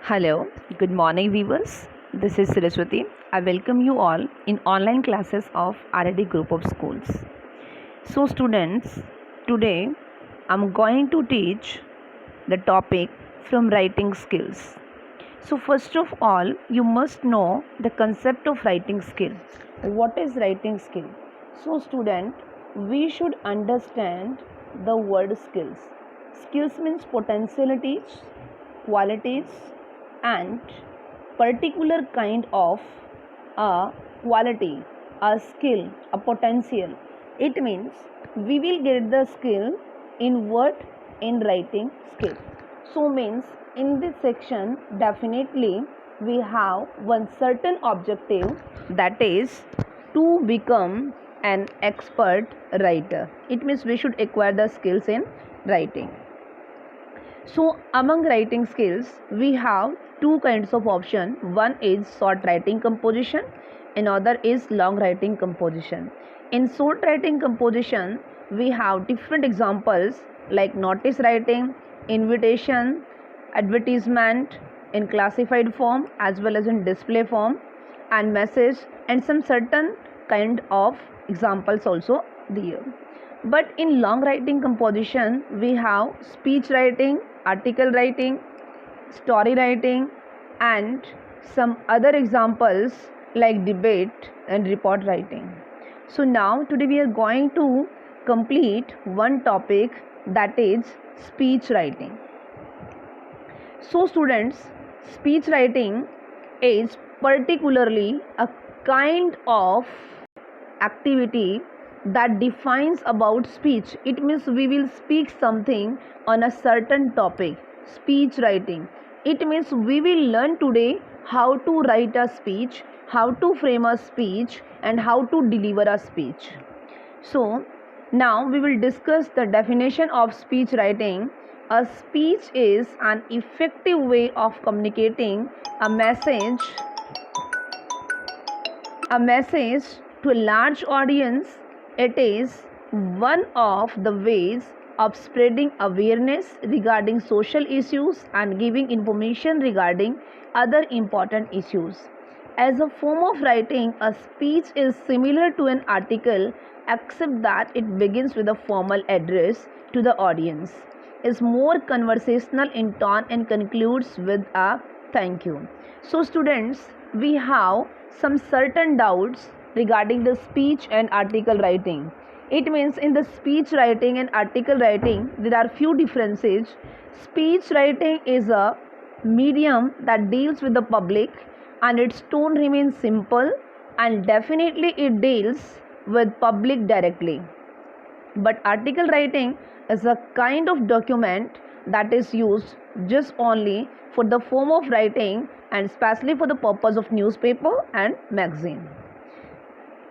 Hello, good morning viewers. This is Saraswati. I welcome you all in online classes of RD group of schools. So students, today I'm going to teach the topic from writing skills. So first of all, you must know the concept of writing skill. What is writing skill? So student, we should understand the word skills. Skills means potentialities, qualities and particular kind of a quality, a skill, a potential. It means we will get the skill in what? In writing skill. So means in this section definitely we have one certain objective, that is to become an expert writer. It means we should acquire the skills in writing. So among writing skills, we have two kinds of option. One is short writing composition, another is long writing composition. In short writing composition, we have different examples like notice writing, invitation, advertisement in classified form as well as in display form, and message, and some certain kind of examples also there. But in long writing composition, we have speech writing, article writing, story writing, and some other examples like debate and report writing. So now today we are going to complete one topic, that is speech writing. So students, speech writing is particularly a kind of activity that defines about speech. It means we will speak something on a certain topic. Speech writing, it means we will learn today how to write a speech, how to frame a speech, and how to deliver a speech. So now we will discuss the definition of speech writing. A speech is an effective way of communicating a message to a large audience. It is one of the ways of spreading awareness regarding social issues and giving information regarding other important issues. As a form of writing, a speech is similar to an article except that it begins with a formal address to the audience, is more conversational in tone, and concludes with a thank you. So students, we have some certain doubts regarding the speech and article writing. It means in the speech writing and article writing there are few differences. Speech writing is a medium that deals with the public and its tone remains simple, and definitely it deals with public directly. But article writing is a kind of document that is used just only for the form of writing and especially for the purpose of newspaper and magazine.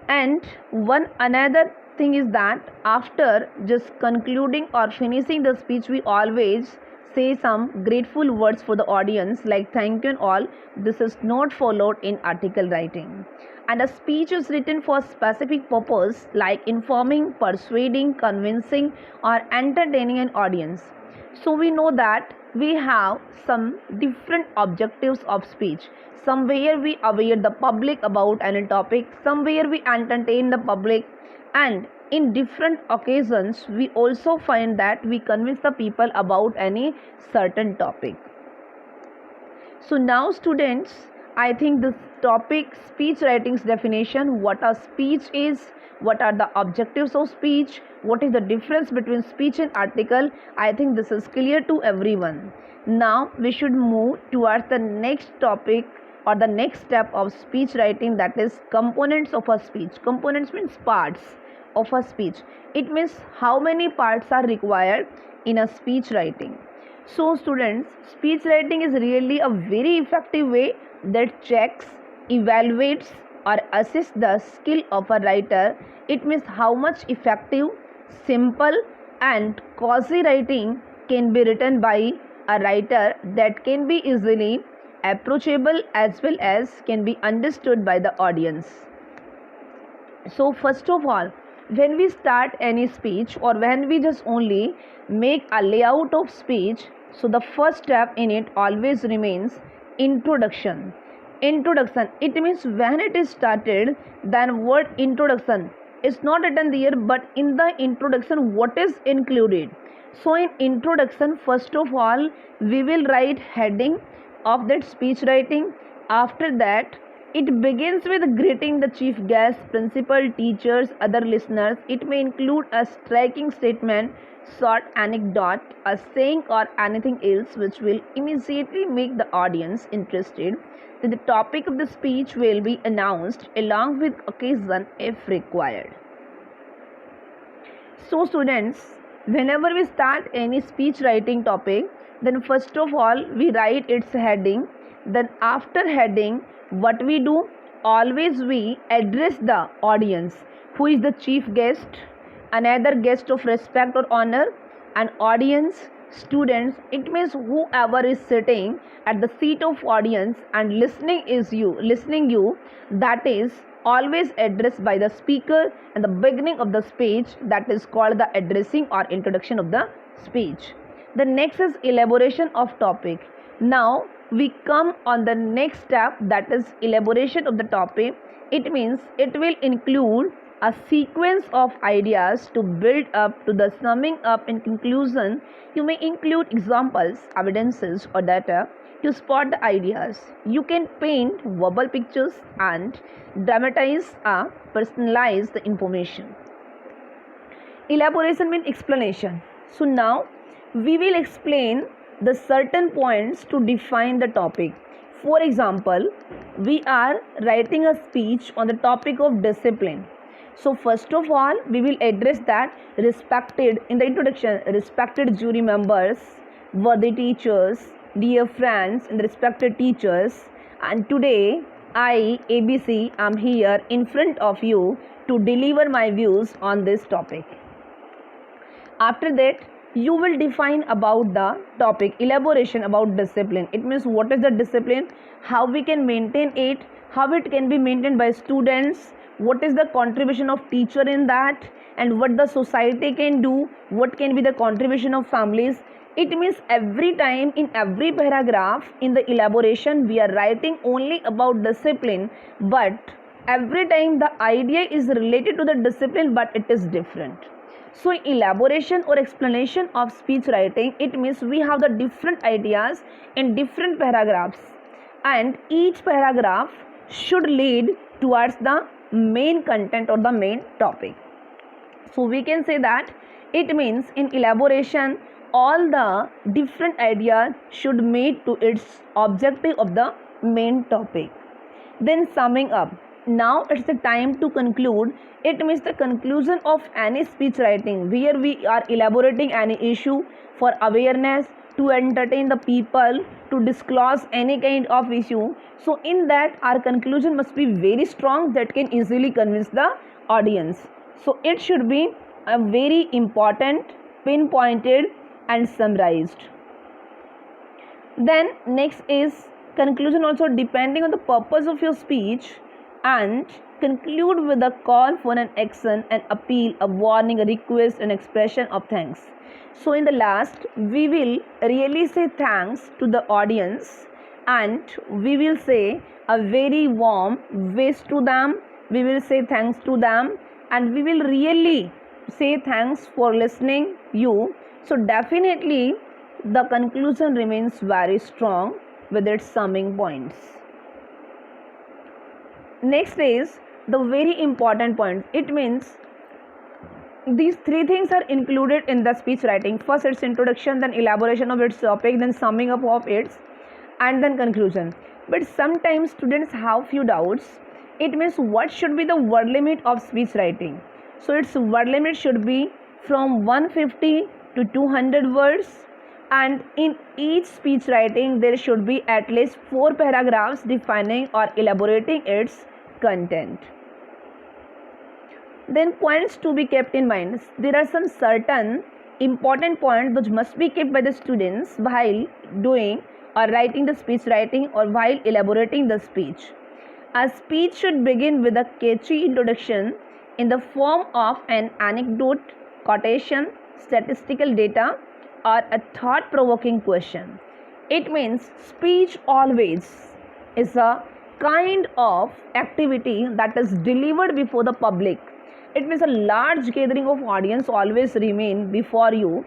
And one another thing is that after just concluding or finishing the speech, we always say some grateful words for the audience like thank you and all. This is not followed in article writing. And a speech is written for specific purpose like informing, persuading, convincing, or entertaining an audience. So we know that we have some different objectives of speech. Somewhere we aware the public about any topic, somewhere we entertain the public, and in different occasions we also find that we convince the people about any certain topic. So now students, I think this topic speech writing's definition, what a speech is, what are the objectives of speech, what is the difference between speech and article, I think this is clear to everyone. Now we should move towards the next topic or the next step of speech writing, that is components of a speech. Components means parts of a speech. It means how many parts are required in a speech writing. So students, speech writing is really a very effective way that checks, evaluates or assists the skill of a writer. It means how much effective, simple and cozy writing can be written by a writer that can be easily approachable as well as can be understood by the audience. So first of all, when we start any speech or when we just only make a layout of speech, so the first step in it always remains introduction. Introduction, it means when it is started, then word introduction is not written there, but in the introduction what is included. So in introduction, first of all, we will write heading of that speech writing. After that, it begins with greeting the chief guest, principal, teachers, other listeners. It may include a striking statement, short anecdote, a saying, or anything else which will immediately make the audience interested. Then the topic of the speech will be announced along with occasion if required. So students, whenever we start any speech writing topic, then first of all we write its heading. Then after heading, what we do? Always we address the audience. Who is the chief guest? Another guest of respect or honor? An audience, students. It means whoever is sitting at the seat of audience and listening you, that is always addressed by the speaker and the beginning of the speech, that is called the addressing or introduction of the speech. The next is elaboration of topic. Now we come on the next step, that is elaboration of the topic. It means it will include a sequence of ideas to build up to the summing up and conclusion. You may include examples, evidences, or data to spot the ideas. You can paint verbal pictures and dramatize or personalize the information. Elaboration means explanation. So now we will explain the certain points to define the topic. For example, we are writing a speech on the topic of discipline. So first of all, we will address that respected, in the introduction, respected jury members, worthy teachers, dear friends and respected teachers, and today I, ABC, am here in front of you to deliver my views on this topic. After that, you will define about the topic, elaboration about discipline. It means what is the discipline, how we can maintain it, how it can be maintained by students, what is the contribution of teacher in that, and what the society can do, what can be the contribution of families. It means every time in every paragraph in the elaboration we are writing only about discipline, but every time the idea is related to the discipline, but it is different. So elaboration or explanation of speech writing, it means we have the different ideas in different paragraphs, and each paragraph should lead towards the main content or the main topic. So we can say that it means in elaboration all the different ideas should meet to its objective of the main topic. Then summing up. Now it's the time to conclude. It means the conclusion of any speech writing where we are elaborating any issue for awareness, to entertain the people, to disclose any kind of issue. So in that our conclusion must be very strong, that can easily convince the audience. So it should be a very important, pinpointed and summarized. Then next is conclusion, also depending on the purpose of your speech, and conclude with a call for an action, an appeal, a warning, a request, an expression of thanks. So in the last, we will really say thanks to the audience, and we will say a very warm wish to them. We will say thanks to them, and we will really say thanks for listening you. So definitely the conclusion remains very strong with its summing points. Next is the very important point. It means these three things are included in the speech writing. First its introduction, then elaboration of its topic, then summing up of its, and then conclusion. But sometimes students have few doubts. It means what should be the word limit of speech writing. So its word limit should be from 150 to 200 words, and in each speech writing there should be at least 4 paragraphs defining or elaborating its content. Then points to be kept in mind. There are some certain important points which must be kept by the students while doing or writing the speech writing or while elaborating the speech. A speech should begin with a catchy introduction in the form of an anecdote, quotation, statistical data, or a thought-provoking question. It means speech always is a kind of activity that is delivered before the public. It means a large gathering of audience always remain before you,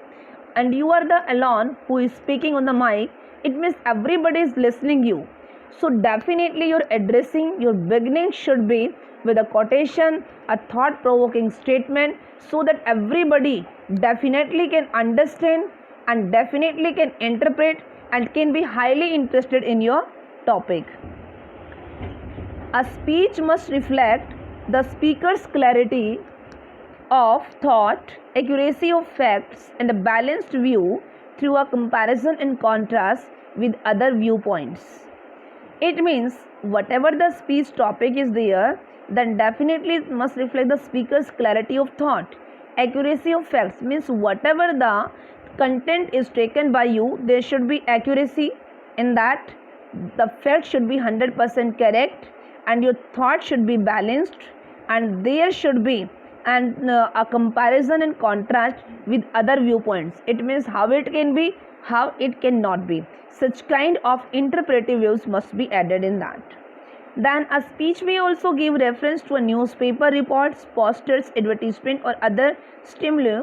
and you are the alone who is speaking on the mic. It means everybody is listening you. So definitely your addressing, your beginning should be with a quotation, a thought provoking statement, so that everybody definitely can understand and definitely can interpret and can be highly interested in your topic. A speech must reflect the speaker's clarity of thought, accuracy of facts, and a balanced view through a comparison and contrast with other viewpoints. It means whatever the speech topic is there, then definitely it must reflect the speaker's clarity of thought. Accuracy of facts means whatever the content is taken by you, there should be accuracy in that. The fact should be 100% correct, and your thought should be balanced, and there should be a comparison and contrast with other viewpoints. It means how it can be, how it cannot be. Such kind of interpretive views must be added in that. Then a speech may also give reference to a newspaper reports, posters, advertisement, or other stimuli.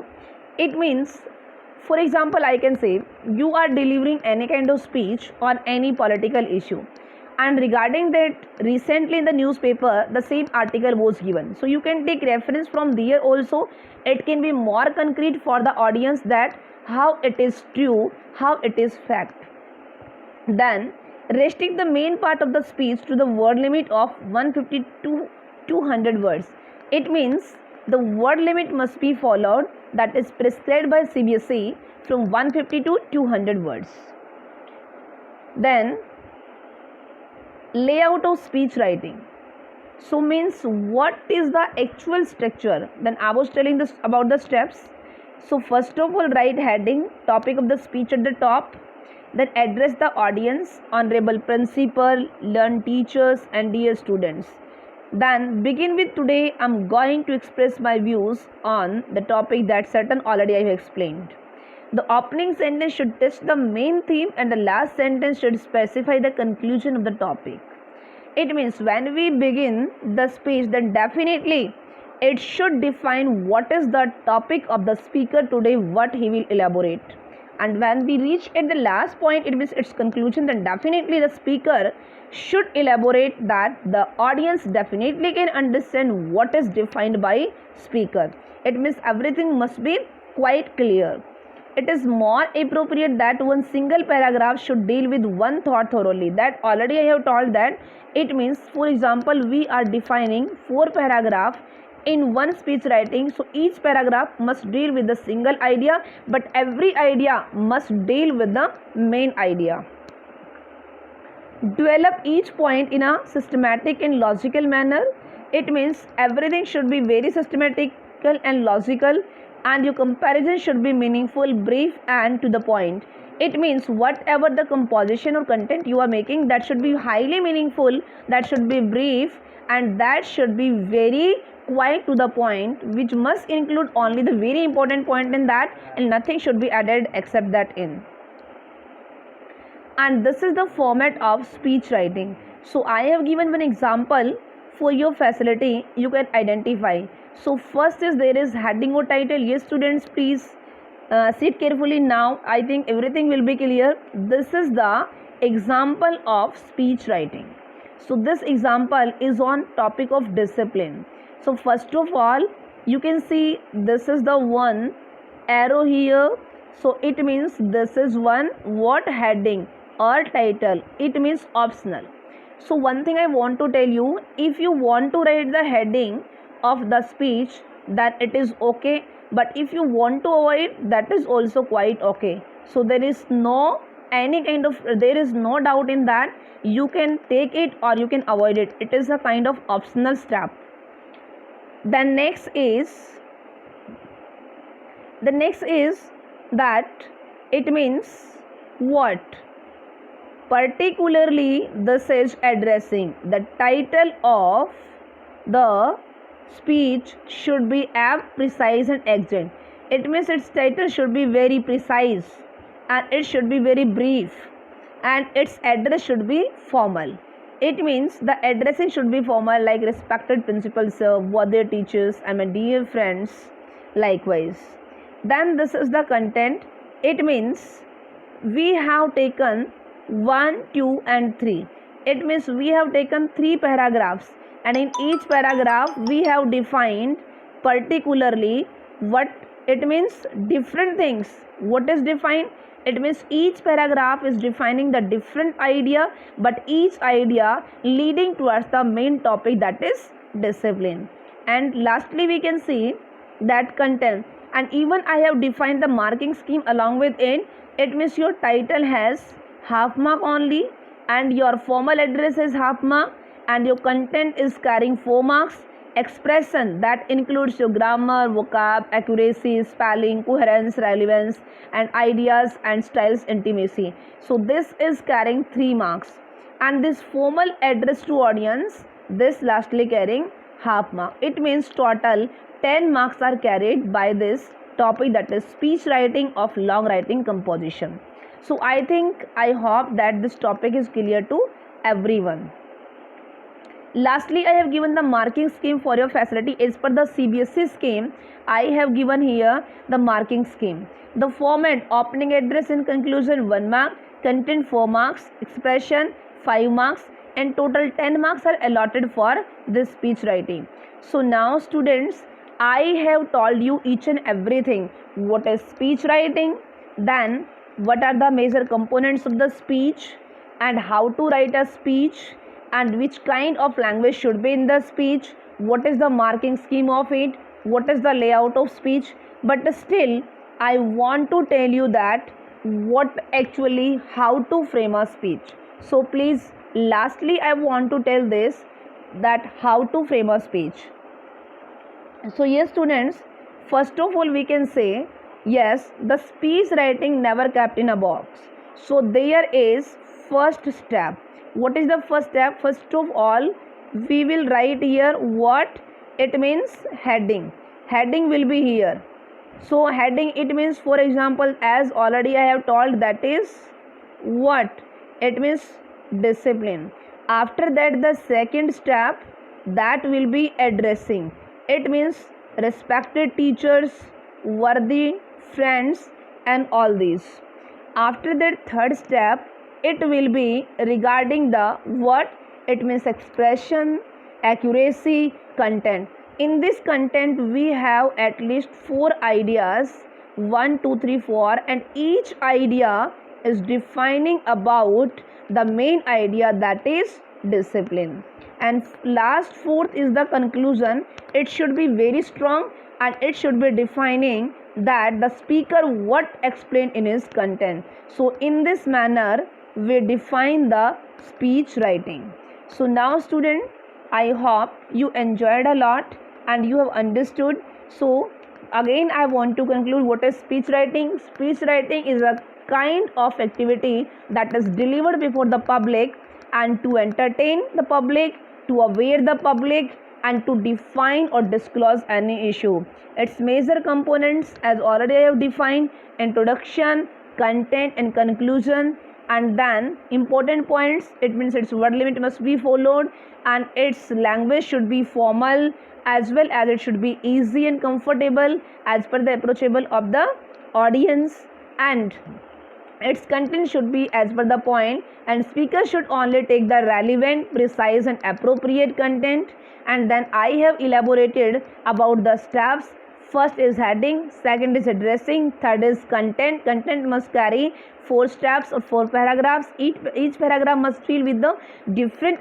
It means, for example, I can say you are delivering any kind of speech on any political issue, and regarding that recently in the newspaper the same article was given, so you can take reference from there also. It can be more concrete for the audience that how it is true, how it is fact. Then restrict the main part of the speech to the word limit of 150 to 200 words. It means the word limit must be followed, that is prescribed by CBSE, from 150 to 200 words. Then layout of speech writing. So means what is the actual structure? Then I was telling this about the steps. So first of all, write heading, topic of the speech at the top. Then address the audience, honorable principal, learned teachers, and dear students. Then begin with today I'm going to express my views on the topic that certain already I have explained. The opening sentence should touch the main theme, and the last sentence should specify the conclusion of the topic. It means when we begin the speech, then definitely it should define what is the topic of the speaker today, what he will elaborate. And when we reach at the last point, it means its conclusion, then definitely the speaker should elaborate that the audience definitely can understand what is defined by speaker. It means everything must be quite clear. It is more appropriate that one single paragraph should deal with one thought thoroughly. That already I have told that. It means, for example, we are defining 4 paragraphs in one speech writing, so each paragraph must deal with the single idea, but every idea must deal with the main idea. Develop each point in a systematic and logical manner. It means everything should be very systematical and logical, and your comparison should be meaningful, brief, and to the point. It means whatever the composition or content you are making, that should be highly meaningful, that should be brief, and that should be very quite to the point, which must include only the very important point in that, and nothing should be added except that in. And this is the format of speech writing. So I have given one example for your facility, you can identify. So first is there is heading or title. Yes students, please sit carefully now. I think everything will be clear. This is the example of speech writing. So this example is on topic of discipline. So first of all, you can see this is the one arrow here. So it means this is one what heading or title. It means optional. So one thing I want to tell you, if you want to write the heading of the speech, that it is okay, but if you want to avoid, that is also quite okay. So there is no doubt in that. You can take it or you can avoid it. It is a kind of optional step. The next is that it means what? Particularly this is addressing. The title of the speech should be apt, precise, and exact. It means its title should be very precise and it should be very brief. and its address should be formal. It means the addressing should be formal, like respected principal sir, worthy teachers, and my dear friends, likewise. Then this is the content. It means we have taken 1, 2 and 3. It means we have taken 3 paragraphs, and in each paragraph we have defined particularly what it means, different things. What is defined? It means each paragraph is defining the different idea, but each idea leading towards the main topic, that is discipline. And lastly we can see that content, and even I have defined the marking scheme along with it. It means your title has half mark only, and your formal address is half mark, and your content is carrying 4 marks. Expression, that includes your grammar, vocab, accuracy, spelling, coherence, relevance, and ideas and styles intimacy. So this is carrying 3 marks, and this formal address to audience, this lastly carrying half mark. It means total 10 marks are carried by this topic, that is speech writing of long writing composition. So I hope that this topic is clear to everyone. Lastly, I have given the marking scheme for your facility. As per the CBSE scheme, I have given here the marking scheme. The format: opening address and conclusion 1 mark, content 4 marks, expression 5 marks, and total 10 marks are allotted for this speech writing. So now students, I have told you each and everything. What is speech writing? Then what are the major components of the speech, and how to write a speech, and which kind of language should be in the speech, what is the marking scheme of it, what is the layout of speech. But still I want to tell you that what actually, how to frame a speech. So please, lastly I want to tell this, that how to frame a speech. So yes students, first of all we can say, yes, the speech writing never kept in a box. So there is first step. What is the first step? First of all, we will write here what it means, heading. Heading will be here. So heading, it means, for example, as already I have told, that is what? It means discipline. After that, the second step, that will be addressing. It means respected teachers, worthy friends, and all these. After that, third step, it will be regarding the what? It means expression, accuracy, content. In this content we have at least 4 ideas, 1, 2, 3, 4, and each idea is defining about the main idea, that is discipline. And last, fourth is the conclusion. It should be very strong, and it should be defining that the speaker what explained in his content. So in this manner we define the speech writing. So now student, I hope you enjoyed a lot and you have understood. So again I want to conclude, what is speech writing? Speech writing is a kind of activity that is delivered before the public, and to entertain the public, to aware the public, and to define or disclose any issue. Its major components, as already I have defined: introduction, content, and conclusion. And then important points, it means its word limit must be followed, and its language should be formal, as well as it should be easy and comfortable as per the approachable of the audience, and its content should be as per the point, and speaker should only take the relevant, precise, and appropriate content. And then I have elaborated about the steps. First is heading, second is addressing, third is content. Content must carry 4 steps or 4 paragraphs. Each paragraph must deal with the different